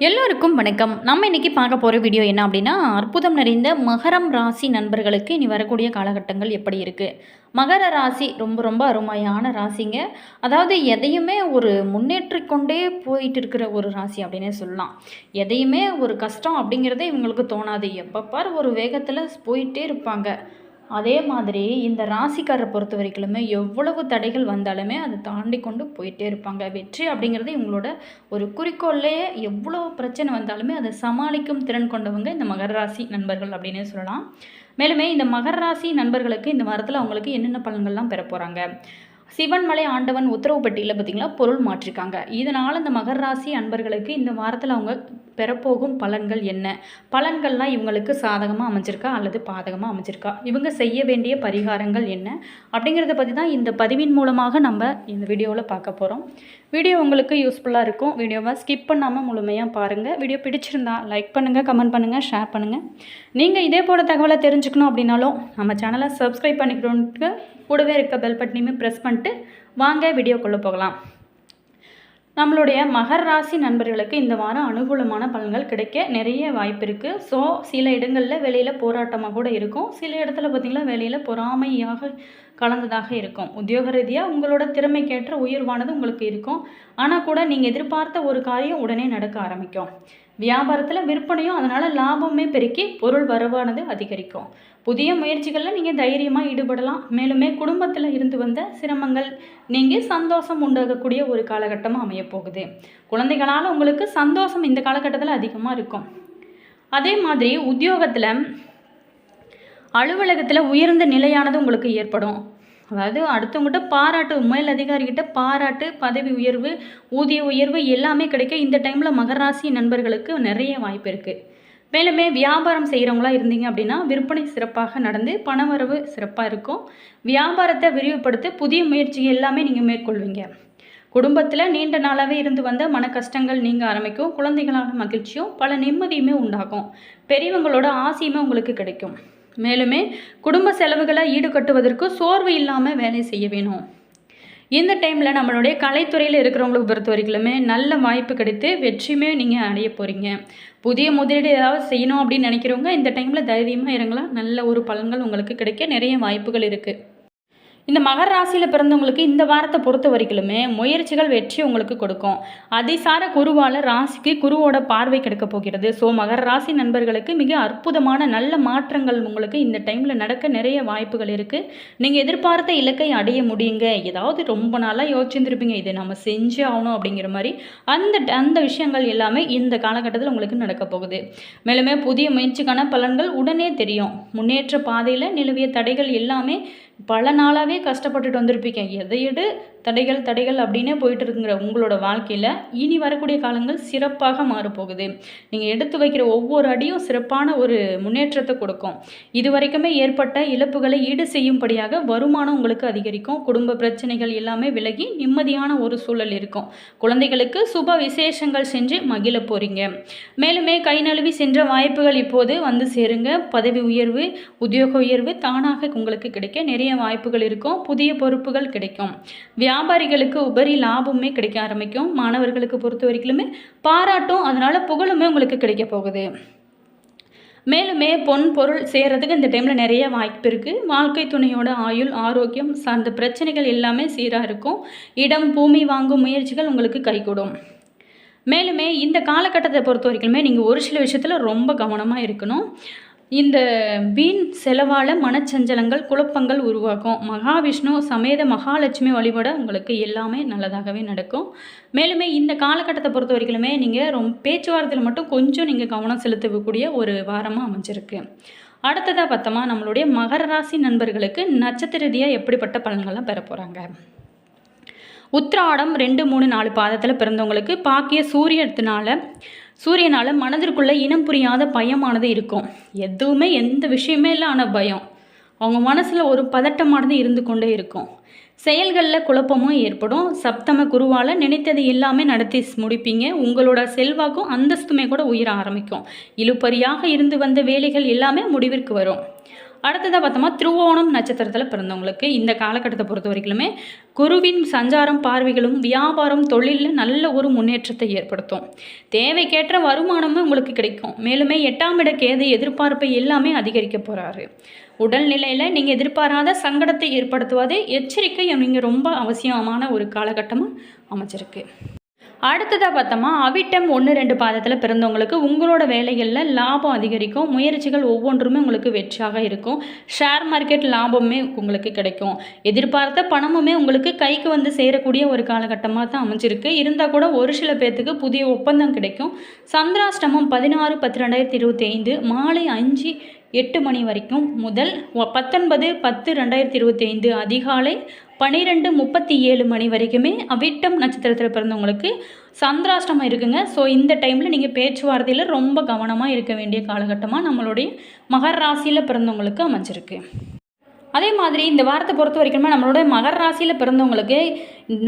எல்லோருக்கும் வணக்கம். நம்ம இன்னைக்கு பார்க்க போகிற வீடியோ என்ன அப்படின்னா, அற்புதம் நிறைந்த மகரம் ராசி நண்பர்களுக்கு இனி வரக்கூடிய காலகட்டங்கள் எப்படி இருக்குது. மகர ராசி ரொம்ப ரொம்ப அருமையான ராசிங்க. அதாவது எதையுமே ஒரு முன்னேற்றிக்கொண்டே போயிட்டு இருக்கிற ஒரு ராசி அப்படின்னே சொல்லலாம். எதையுமே ஒரு கஷ்டம் அப்படிங்கிறதே இவங்களுக்கு தோணாது. எப்போ பார் ஒரு வேகத்தில் போயிட்டே இருப்பாங்க. அதே மாதிரி இந்த ராசிக்காரரை பொறுத்த வரைக்குமே எவ்வளவு தடைகள் வந்தாலுமே அதை தாண்டி கொண்டு போயிட்டே இருப்பாங்க. வெற்றி அப்படிங்கிறது இவங்களோட ஒரு குறிக்கோள்லேயே எவ்வளோ பிரச்சனை வந்தாலுமே அதை சமாளிக்கும் திறன் கொண்டவங்க இந்த மகர ராசி நண்பர்கள் அப்படின்னே சொல்லலாம். மேலுமே இந்த மகர ராசி நண்பர்களுக்கு இந்த வாரத்தில் அவங்களுக்கு என்னென்ன பலன்கள்லாம் பெற போகிறாங்க. சிவன்மலை ஆண்டவன் உத்தரவு பெட்டியில் பார்த்திங்களா பொருள் மாற்றிருக்காங்க. இதனால் இந்த மகர ராசி அன்பர்களுக்கு இந்த வாரத்தில் அவங்க பெறப்போகும் பலன்கள் என்ன, பலன்கள்லாம் இவங்களுக்கு சாதகமாக அமைஞ்சிருக்கா அல்லது பாதகமாக அமைஞ்சிருக்கா, இவங்க செய்ய வேண்டிய பரிகாரங்கள் என்ன அப்படிங்கிறத பற்றி தான் இந்த பதிவின் மூலமாக நம்ம இந்த வீடியோவில் பார்க்க போகிறோம். வீடியோ உங்களுக்கு யூஸ்ஃபுல்லாக இருக்கும். வீடியோவை ஸ்கிப் பண்ணாமல் முழுமையாக பாருங்கள். வீடியோ பிடிச்சிருந்தா லைக் பண்ணுங்கள், கமெண்ட் பண்ணுங்கள், ஷேர் பண்ணுங்கள். நீங்கள் இதே போல தகவலை தெரிஞ்சுக்கணும் அப்படின்னாலும் நம்ம சேனலை சப்ஸ்கிரைப் பண்ணிக்கிறோன்ட்டு கூடவே இருக்க பெல் பட்டனையுமே ப்ரெஸ் பண்ணிட்டு வாங்க வீடியோக்குள்ளே போகலாம். நம்மளுடைய மகர ராசி நண்பர்களுக்கு இந்த வாரம் அனுகூலமான பலன்கள் கிடைக்க நிறைய வாய்ப்பு இருக்குது. ஸோ சில இடங்களில் வெளியில் போராட்டமாக கூட இருக்கும். சில இடத்துல பார்த்திங்கன்னா வெளியில் பொறாமையாக கலந்ததாக இருக்கும். உத்தியோக ரீதியாக உங்களோட திறமைக்கேற்ற உயர்வானது உங்களுக்கு இருக்கும். ஆனால் கூட நீங்கள் எதிர்பார்த்த ஒரு காரியம் உடனே நடக்க ஆரம்பிக்கும். வியாபாரத்தில் விற்பனையும் அதனால் லாபமே பெருக்கி பொருள் வரவானது அதிகரிக்கும். புதிய முயற்சிகளில் நீங்கள் தைரியமாக ஈடுபடலாம். மேலுமே குடும்பத்தில் இருந்து வந்த சிரமங்கள் நீங்கள் சந்தோஷம் உண்டாகக்கூடிய ஒரு காலகட்டமாக அமையப்போகுது. குழந்தைகளால் உங்களுக்கு சந்தோஷம் இந்த காலகட்டத்தில் அதிகமாக இருக்கும். அதே மாதிரி உத்தியோகத்தில் அலுவலகத்தில் உயர்ந்த நிலையானது உங்களுக்கு ஏற்படும். அதாவது அடுத்தவங்ககிட்ட பாராட்டு, மேல் அதிகாரிகிட்ட பாராட்டு, பதவி உயர்வு, ஊதிய உயர்வு எல்லாமே கிடைக்க இந்த டைமில் மகர ராசி நண்பர்களுக்கு நிறைய வாய்ப்பு இருக்குது. மேலுமே வியாபாரம் செய்கிறவங்களா இருந்தீங்க அப்படின்னா விற்பனை சிறப்பாக நடந்து பணவரவு சிறப்பாக இருக்கும். வியாபாரத்தை விரிவுபடுத்த புதிய முயற்சி எல்லாமே நீங்கள் மேற்கொள்வீங்க. குடும்பத்தில் நீண்ட நாளாகவே இருந்து வந்த மன கஷ்டங்கள் நீங்கள் ஆரம்பிக்கும். குழந்தைகளான மகிழ்ச்சியும் பல நிம்மதியுமே உண்டாகும். பெரியவங்களோட ஆசையுமே உங்களுக்கு கிடைக்கும். மேலுமே குடும்ப செலவுகளை ஈடுகட்டுவதற்கு சோர்வு இல்லாமல் வேலை செய்ய வேணும். இந்த டைமில் நம்மளுடைய கலைத்துறையில் இருக்கிறவங்களுக்கு பொறுத்த வரைக்குமே நல்ல வாய்ப்பு கிடைத்து வெற்றியுமே நீங்கள் அடைய போகிறீங்க. புதிய முதலீடு ஏதாவது செய்யணும் அப்படின்னு நினைக்கிறவங்க இந்த டைமில் தைரியமாக இறங்கலாம். நல்ல ஒரு பலன்கள் உங்களுக்கு கிடைக்க நிறைய வாய்ப்புகள் இருக்குது. இந்த மகர ராசியில் பிறந்தவங்களுக்கு இந்த வாரத்தை பொறுத்த வரைக்குமே முயற்சிகள் வெற்றி உங்களுக்கு கொடுக்கும். அதிசார குருவால் ராசிக்கு குருவோட பார்வை கிடைக்க போகிறது. ஸோ மகர ராசி நண்பர்களுக்கு மிக அற்புதமான நல்ல மாற்றங்கள் உங்களுக்கு இந்த டைமில் நடக்க நிறைய வாய்ப்புகள் இருக்குது. நீங்கள் எதிர்பார்த்த இலக்கை அடைய முடியுங்க. ஏதாவது ரொம்ப நாளாக யோசிச்சுருப்பீங்க, இதை நம்ம செஞ்சே ஆகணும் அப்படிங்கிற மாதிரி அந்த விஷயங்கள் எல்லாமே இந்த காலகட்டத்தில் உங்களுக்கு நடக்க போகுது. மேலுமே புதிய முயற்சிக்கான பலன்கள் உடனே தெரியும். முன்னேற்ற பாதையில் நிலவிய தடைகள் எல்லாமே பல நாளாகவே கஷ்டப்பட்டுட்டு வந்திருப்பீங்க. எதையெடு தடைகள் அப்படின்னே போயிட்டு இருக்குங்கிற உங்களோட வாழ்க்கையில் இனி வரக்கூடிய காலங்கள் சிறப்பாக மாறப்போகுது. நீங்கள் எடுத்து வைக்கிற ஒவ்வொரு அடியும் சிறப்பான ஒரு முன்னேற்றத்தை கொடுக்கும். இது வரைக்குமே ஏற்பட்ட இழப்புகளை ஈடு செய்யும்படியாக வருமானம் உங்களுக்கு அதிகரிக்கும். குடும்ப பிரச்சனைகள் எல்லாமே விலகி நிம்மதியான ஒரு சூழல் இருக்கும். குழந்தைகளுக்கு சுப விசேஷங்கள் செஞ்சு மகிழ போகிறீங்க. மேலுமே கை நழுவி சென்ற வாய்ப்புகள் இப்போது வந்து சேருங்க. பதவி உயர்வு, உத்தியோக உயர்வு தானாக உங்களுக்கு கிடைக்க நிறைய வாய்ப்புகள் இருக்கும். புதிய பொறுப்புகள் கிடைக்கும். வியாபாரிகளுக்கு உபரி லாபமே கிடைக்க ஆரம்பிக்கும். மாணவர்களுக்கு பொறுத்த வரைக்குமே பாராட்டும் அதனால் புகழுமே உங்களுக்கு கிடைக்க போகுது. மேலுமே பொன் பொருள் செய்கிறதுக்கு இந்த டைமில் நிறைய வாய்ப்பு இருக்குது. வாழ்க்கை துணையோட ஆயுள் ஆரோக்கியம் சார்ந்த பிரச்சனைகள் எல்லாமே சீராக இருக்கும். இடம் பூமி வாங்கும் முயற்சிகள் உங்களுக்கு கைகூடும். மேலுமே இந்த காலகட்டத்தை பொறுத்த வரைக்குமே நீங்கள் ஒரு சில விஷயத்தில் ரொம்ப கவனமாக இருக்கணும். இந்த வீண் செலவால் மனச்சஞ்சலங்கள் குழப்பங்கள் உருவாகும். மகாவிஷ்ணு சமேத மகாலட்சுமி வழிபட உங்களுக்கு எல்லாமே நல்லதாகவே நடக்கும். மேலுமே இந்த காலகட்டத்தை பொறுத்த வரைக்குமே நீங்கள் பேச்சுவார்த்தையில் மட்டும் கொஞ்சம் நீங்கள் கவனம் செலுத்தக்கூடிய ஒரு வாரமாக அமைஞ்சிருக்கு. அடுத்ததாக பார்த்தோமா நம்மளுடைய மகர ராசி நண்பர்களுக்கு நட்சத்திர ரீதியாக எப்படிப்பட்ட பலன்கள்லாம் பெற போகிறாங்க. உத்திராடம் 2, 3, 4 பாதத்தில் பிறந்தவங்களுக்கு பாக்கிய சூரியனால் மனதிற்குள்ளே இனம் புரியாத பயமானது இருக்கும். எதுவுமே எந்த விஷயமே இல்லை, ஆனால் பயம் அவங்க மனசில் ஒரு பதட்டமானது இருந்து கொண்டே இருக்கும். செயல்களில் குழப்பமும் ஏற்படும். சப்தம குருவால் நினைத்தது எல்லாமே நடத்தி முடிப்பீங்க. உங்களோட செல்வாக்கும் அந்தஸ்துமே கூட உயர ஆரம்பிக்கும். இழுபறியாக இருந்து வந்த வேலைகள் எல்லாமே முடிவிற்கு வரும். அடுத்ததாக பார்த்தோமா திருவோணம் நட்சத்திரத்தில் பிறந்தவங்களுக்கு இந்த காலகட்டத்தை பொறுத்த வரைக்குமே குருவின் சஞ்சாரம் பார்வைகளும் வியாபாரம் தொழிலில் நல்ல ஒரு முன்னேற்றத்தை ஏற்படுத்தும். தேவைக்கேற்ற வருமானமும் உங்களுக்கு கிடைக்கும். மேலுமே 8ஆம் இட கேது எதிர்பார்ப்பை எல்லாமே அதிகரிக்க போகிறாரு. உடல்நிலையில் நீங்கள் எதிர்பாராத சங்கடத்தை ஏற்படுத்துவதே எச்சரிக்கை நீங்கள் ரொம்ப அவசியமான ஒரு காலகட்டமாக அமைச்சிருக்கு. அடுத்ததாக பார்த்தோமா அவிட்டம் 1-2 பாதத்தில் பிறந்தவங்களுக்கு உங்களோட வேலைகளில் லாபம் அதிகரிக்கும். முயற்சிகள் ஒவ்வொன்றுமே உங்களுக்கு வெற்றியாக இருக்கும். ஷேர் மார்க்கெட் லாபமே உங்களுக்கு கிடைக்கும். எதிர்பார்த்த பணமுமே உங்களுக்கு கைக்கு வந்து சேரக்கூடிய ஒரு காலகட்டமாக தான் அமைஞ்சிருக்கு. இருந்தால் கூட ஒரு சில பேர்த்துக்கு புதிய ஒப்பந்தம் கிடைக்கும். சந்திராஷ்டமம் 16/10/2025 மாலை 5:08 மணி வரைக்கும் முதல் 19/10/2025 அதிகாலை 12:37 மணி வரைக்குமே அவிட்டம் நட்சத்திரத்தில் பிறந்தவங்களுக்கு சந்திராஷ்டமம் இருக்குங்க. ஸோ இந்த டைமில் நீங்கள் பேச்சுவார்த்தையில் ரொம்ப கவனமாக இருக்க வேண்டிய காலகட்டமாக நம்மளுடைய மகர ராசியில் பிறந்தவங்களுக்கு அமைஞ்சிருக்கு. அதே மாதிரி இந்த வாரத்தை பொறுத்த வரைக்குமே நம்மளுடைய மகர ராசியில் பிறந்தவங்களுக்கு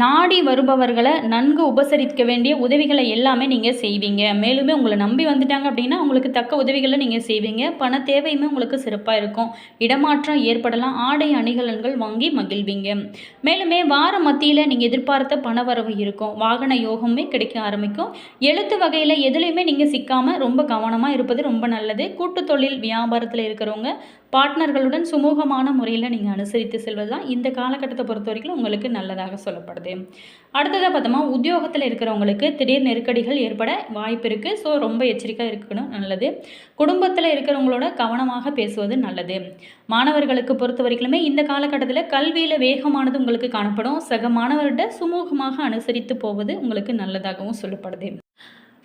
நாடி வருபவர்களை நன்கு உபசரிக்க வேண்டிய உதவிகளை எல்லாமே நீங்கள் செய்வீங்க. மேலுமே உங்களை நம்பி வந்துட்டாங்க அப்படின்னா உங்களுக்கு தக்க உதவிகளை நீங்கள் செய்வீங்க. பண தேவையுமே உங்களுக்கு சிறப்பாக இருக்கும். இடமாற்றம் ஏற்படலாம். ஆடை அணிகலன்கள் வாங்கி மகிழ்வீங்க. மேலுமே வார மத்தியில் நீங்கள் எதிர்பார்த்த பணவரவு இருக்கும். வாகன யோகமே கிடைக்க ஆரம்பிக்கும். எழுத்து வகையில் எதுலேயுமே நீங்கள் சிக்காமல் ரொம்ப கவனமாக இருப்பது ரொம்ப நல்லது. கூட்டு தொழில் வியாபாரத்தில் இருக்கிறவங்க பார்ட்னர்களுடன் சுமூகமான முறையில் நீங்கள் அனுசரித்து செல்வது தான் இந்த காலகட்டத்தை பொறுத்த வரைக்கும் உங்களுக்கு நல்லதாக சொல்லப்படுது. அடுத்ததாக பார்த்தோமா உத்தியோகத்தில் இருக்கிறவங்களுக்கு திடீர் நெருக்கடிகள் ஏற்பட வாய்ப்பு இருக்குது. ஸோ ரொம்ப எச்சரிக்கையாக இருக்கணும் நல்லது. குடும்பத்தில் இருக்கிறவங்களோட கவனமாக பேசுவது நல்லது. மாணவர்களுக்கு பொறுத்த வரைக்குமே இந்த காலகட்டத்தில் கல்வியில் வேகமானது உங்களுக்கு காணப்படும். சக மாணவர்கிட்ட சுமூகமாக அனுசரித்து போவது உங்களுக்கு நல்லதாகவும் சொல்லப்படுது.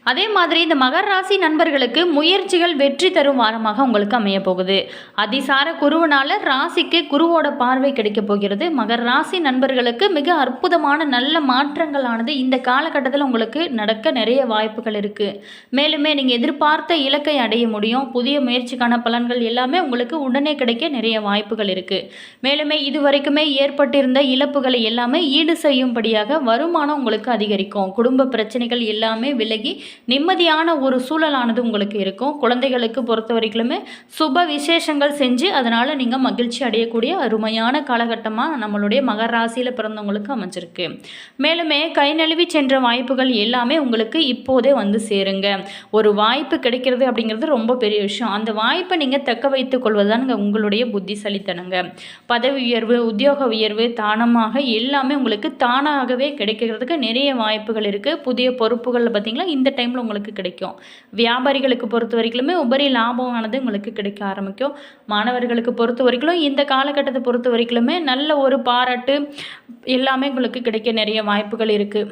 அதே மாதிரி இந்த மகர ராசி நண்பர்களுக்கு முயற்சிகள் வெற்றி தரும் வாரமாக உங்களுக்கு அமைய போகுது. அதிசார குருவனால ராசிக்கு குருவோட பார்வை கிடைக்க போகிறது. மகர ராசி நண்பர்களுக்கு மிக அற்புதமான நல்ல மாற்றங்களானது இந்த காலகட்டத்தில் உங்களுக்கு நடக்க நிறைய வாய்ப்புகள் இருக்குது. மேலுமே நீங்கள் எதிர்பார்த்த இலக்கை அடைய முடியும். புதிய முயற்சிக்கான பலன்கள் எல்லாமே உங்களுக்கு உடனே கிடைக்க நிறைய வாய்ப்புகள் இருக்குது. மேலுமே இதுவரைக்குமே ஏற்பட்டிருந்த இழப்புகளை எல்லாமே ஈடு செய்யும்படியாக வருமானம் உங்களுக்கு அதிகரிக்கும். குடும்ப பிரச்சனைகள் எல்லாமே விலகி நிம்மதியான ஒரு சூழலானது உங்களுக்கு இருக்கும். குழந்தைகளுக்கு பொறுத்த வரைக்குமே சுப விசேஷங்கள் செஞ்சு அதனால் நீங்கள் மகிழ்ச்சி அடையக்கூடிய அருமையான காலகட்டமாக நம்மளுடைய மகர ராசியில் பிறந்தவங்களுக்கு அமைஞ்சிருக்கு. மேலுமே கை நழுவி சென்ற வாய்ப்புகள் எல்லாமே உங்களுக்கு இப்போதே வந்து சேருங்க. ஒரு வாய்ப்பு கிடைக்கிறது அப்படிங்கிறது ரொம்ப பெரிய விஷயம். அந்த வாய்ப்பை நீங்கள் தக்க வைத்துக் கொள்வதுதான் உங்களுடைய புத்திசாலித்தனங்க. பதவி உயர்வு, உத்தியோக உயர்வு தானமாக எல்லாமே உங்களுக்கு தானாகவே கிடைக்கிறதுக்கு நிறைய வாய்ப்புகள் இருக்குது. புதிய பொறுப்புகள் பார்த்திங்களா இந்த டைமில் உங்களுக்கு கிடைக்கும். வியாபாரிகளுக்கு பொறுத்த வரைக்குமே உபரி லாபமானது உங்களுக்கு கிடைக்க ஆரம்பிக்கும். மாணவர்களுக்கு பொறுத்த வரைக்கும் இந்த காலகட்டத்தை பொறுத்த வரைக்குமே நல்ல ஒரு பாராட்டு எல்லாமே உங்களுக்கு கிடைக்க நிறைய வாய்ப்புகள் இருக்குது.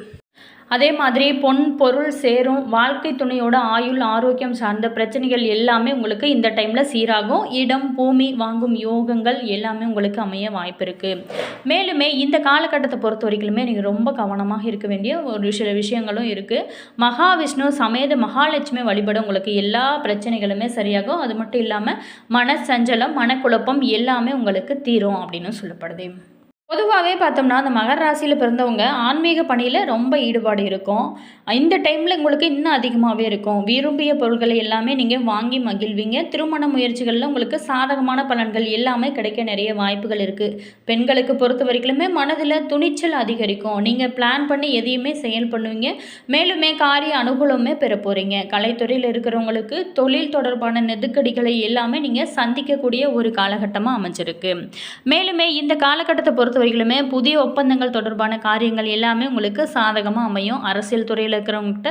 அதே மாதிரி பொன் பொருள் சேரும். வாழ்க்கை துணையோட ஆயுள் ஆரோக்கியம் சார்ந்த பிரச்சனைகள் எல்லாமே உங்களுக்கு இந்த டைமில் சீராகும். இடம் பூமி வாங்கும் யோகங்கள் எல்லாமே உங்களுக்கு அமைய வாய்ப்பு இருக்குது. மேலுமே இந்த காலகட்டத்தை பொறுத்த வரைக்குமே நீங்கள் ரொம்ப கவனமாக இருக்க வேண்டிய ஒரு சில விஷயங்களும் இருக்குது. மகாவிஷ்ணு சமேத மகாலட்சுமி வழிபட உங்களுக்கு எல்லா பிரச்சனைகளுமே சரியாகும். அது மட்டும் இல்லாமல் மனசஞ்சலம் மனக்குழப்பம் எல்லாமே உங்களுக்கு தீரும் அப்படின்னு சொல்லப்படுது. பொதுவாகவே பார்த்தோம்னா அந்த மகர ராசியில் பிறந்தவங்க ஆன்மீக பணியில் ரொம்ப ஈடுபாடு இருக்கும். இந்த டைமில் உங்களுக்கு இன்னும் அதிகமாகவே இருக்கும். விரும்பிய பொருட்களை எல்லாமே நீங்கள் வாங்கி மகிழ்வீங்க. திருமண முயற்சிகளில் உங்களுக்கு சாதகமான பலன்கள் எல்லாமே கிடைக்க நிறைய வாய்ப்புகள் இருக்குது. பெண்களுக்கு பொறுத்த வரைக்குமே மனதில் துணிச்சல் அதிகரிக்கும். நீங்கள் பிளான் பண்ணி எதையுமே செயல் பண்ணுவீங்க. மேலுமே காரிய அனுகூலமே பெற போகிறீங்க. கலைத்துறையில் இருக்கிறவங்களுக்கு தொழில் தொடர்பான நெருக்கடிகளை எல்லாமே நீங்கள் சந்திக்கக்கூடிய ஒரு காலகட்டமாக அமைஞ்சிருக்கு. மேலுமே இந்த காலகட்டத்தை பொறுத்த வரைக்குமே புதிய ஒப்பந்தங்கள் தொடர்பான காரியங்கள் எல்லாமே உங்களுக்கு சாதகமாக அமையும். அரசியல் துறையில் இருக்கிறவங்ககிட்ட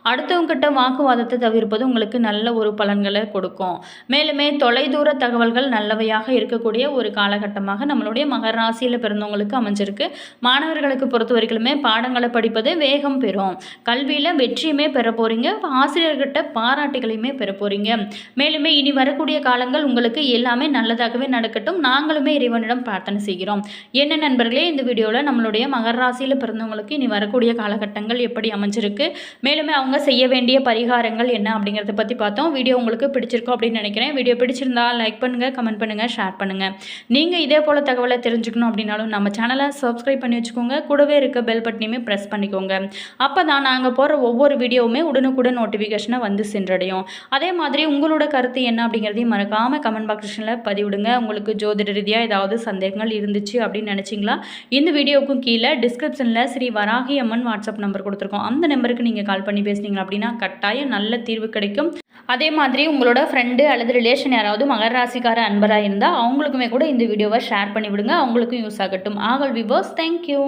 அடுத்தவங்ககிட்ட வாக்குவாதத்தை தவிர்ப்பது உங்களுக்கு நல்ல ஒரு பலன்களை கொடுக்கும். மேலுமே தொலைதூர தகவல்கள் நல்லவையாக இருக்கக்கூடிய ஒரு காலகட்டமாக நம்மளுடைய மகர ராசியில் பிறந்தவங்களுக்கு அமைஞ்சிருக்கு. மாணவர்களுக்கு பொறுத்த வரைக்குமே பாடங்களை படிப்பது வேகம் பெறும். கல்வியில் வெற்றியுமே பெற போகிறீங்க. ஆசிரியர்கிட்ட பாராட்டுகளையுமே பெற போகிறீங்க. மேலுமே இனி வரக்கூடிய காலங்கள் உங்களுக்கு எல்லாமே நல்லதாகவே நடக்கட்டும். நாங்களுமே இறைவனிடம் பிரார்த்தனை செய்கிறோம். என்ன என்ன நண்பர்களே, இந்த வீடியோவில் நம்மளுடைய மகர ராசியில் பிறந்தவங்களுக்கு இனி வரக்கூடிய காலகட்டங்கள் எப்படி அமைஞ்சிருக்கு, மேலுமே அவங்க செய்ய வேண்டிய பரிகாரங்கள் என்ன அப்படிங்கிறத பற்றி பார்த்தோம். வீடியோ உங்களுக்கு பிடிச்சிருக்கும் அப்படின்னு நினைக்கிறேன். வீடியோ பிடிச்சிருந்தா லைக் பண்ணுங்கள், கமெண்ட் பண்ணுங்கள், ஷேர் பண்ணுங்கள். நீங்கள் இதே போல் தகவலை தெரிஞ்சுக்கணும் அப்படின்னாலும் நம்ம சேனலை சப்ஸ்கிரைப் பண்ணி வச்சுக்கோங்க. கூடவே இருக்க பெல் பட்டனையுமே ப்ரெஸ் பண்ணிக்கோங்க. அப்போ தான் நாங்கள் போகிற ஒவ்வொரு வீடியோவுமே உடனுக்குடன் நோட்டிஃபிகேஷனை வந்து சென்றடையும். அதே மாதிரி உங்களோட கருத்து என்ன அப்படிங்கிறதையும் மறக்காமல் கமெண்ட் பாக்ஸில் பதிவிடுங்க. உங்களுக்கு ஜோதிட ரீதியாக ஏதாவது சந்தேகங்கள் இருந்துச்சு அப்படின்னு நினச்சிங்களா, இந்த வீடியோவுக்கும் கீழே டிஸ்கிரிப்ஷனில் ஸ்ரீ வராகி அம்மன் வாட்ஸ்அப் நம்பர் கொடுத்துருக்கோம். அந்த நம்பருக்கு நீங்கள் கால் பண்ணி பேசுனீங்க அப்படின்னா கட்டாயம் நல்ல தீர்வு கிடைக்கும். அதே மாதிரி உங்களோட ஃப்ரெண்டு அல்லது ரிலேஷன் யாராவது மகர ராசிக்கார அன்பராக இருந்தால் அவங்களுக்குமே கூட இந்த வீடியோவை ஷேர் பண்ணி விடுங்க. அவங்களுக்கும் யூஸ் ஆகட்டும். ஆகல் வியூவர்ஸ், தேங்க்யூ.